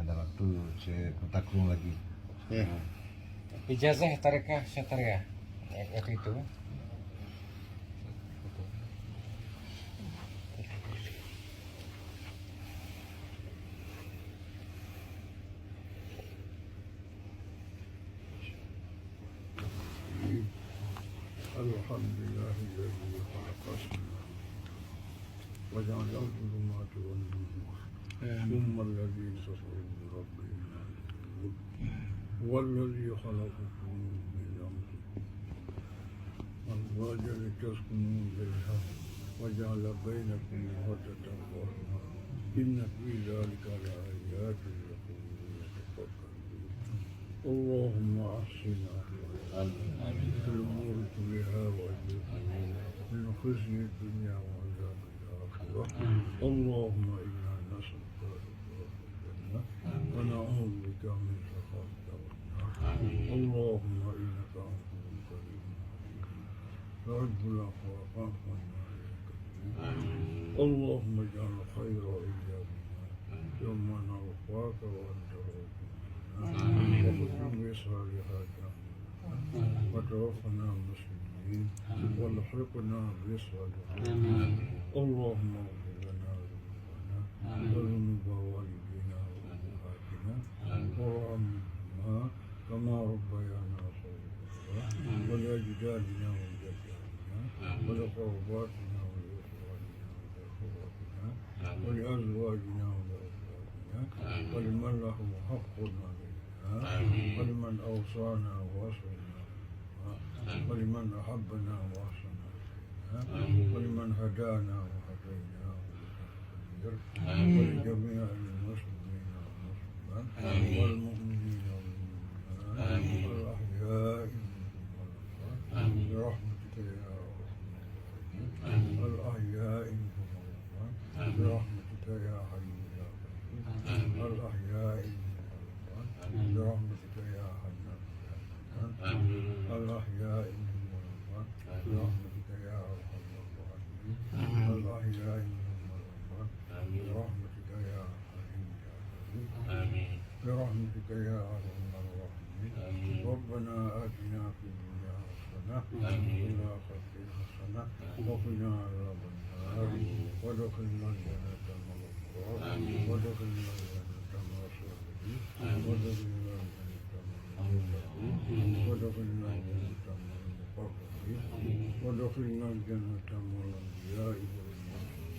dalam tu saya takung lagi. Ijazah tarekah syariah waktu itu. Alhamdulillah الذي خلقنا وجعل الظلمات والنور ثم الذين كفروا بربهم يعدلون هو الذي خلقكم من أنفسكم أزواجا لتسكنوا إليها وجعل بينكم مودة ورحمة إن في ذلك لآيات لقوم يتفكرون اللهم أحسن في الأمور كلها وأجرنا من خزي الدنيا وعذاب الآخرة اللهم إنا نسألك رضاك الجنة ونعوذ بك من سخطك والنار اللهم إنك عفو كريم تحب العفو فاعف عنا يا كريم اللهم اجعل خير أيامنا يوم نلقاك وأنت راض عنا وختم بصالحات وتوفنا مسلمين والحقنا بالصالحين اللهم اغفر لنا ذنوبنا وذنوب والدينا وامهاتنا وارحمهما كما ربيانا صغيرا ولاجدادنا وجداتنا ولقرباتنا ولاخواننا ولاخواتنا ولازواجنا ولاولادنا ولمن له حق علينا ولمن اوصانا ووصينا ولمن أحبنا وأحسن إلينا ولمن هدانا وهدينا ولجميع المسلمين والمسلمات والمؤمنين والمؤمنات والأحياء منهم برحمتك يا أرحم الراحمين الأحياء منهم برحمتك يا حي يا قيوم الأحياء منهم برحمتك يا حنان الأحياء منهم والأموات برحمتك يا أرحم الراحمين الأحياء منهم والأموات برحمتك يا حليم يا كريم برحمتك يا أرحم الراحمين ربنا آتنا في الدنيا حسنة وفي الآخرة حسنة وقنا عذاب النار وادخلنا الجنة مع الأبرار وادخلنا الجنة مع الصالحين وادخلنا ودخلنا الجنة مع المقربين ودخلنا الجنة مع الأنبياء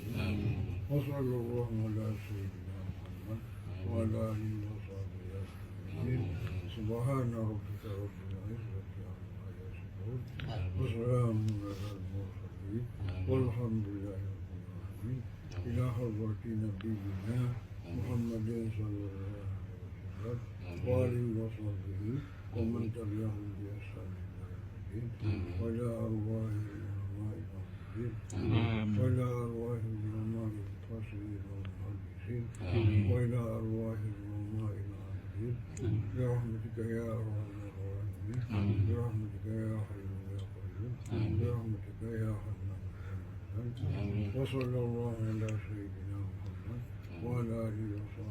والمرسلين وصلى الله على سيدنا محمد وعلى آله وصحبه أجمعين سبحان ربك رب العزة عما يصفون وسلام على المرسلين والحمد لله رب العالمين إلى حضرة نبينا محمد صلى الله عليه وسلم وآله وصحبه ومن تبعهم بإحسان إلى يوم الدين وإلى أرواح العلماء الموجودين وإلى أرواح العلماء الفاسدين والمحدثين وإلى أرواح العلماء العاملين برحمتك يا أرحم الراحمين برحمتك يا حي يا قيوم برحمتك يا حنان يا منان وصلى الله على سيدنا محمد وعلى آله وصحبه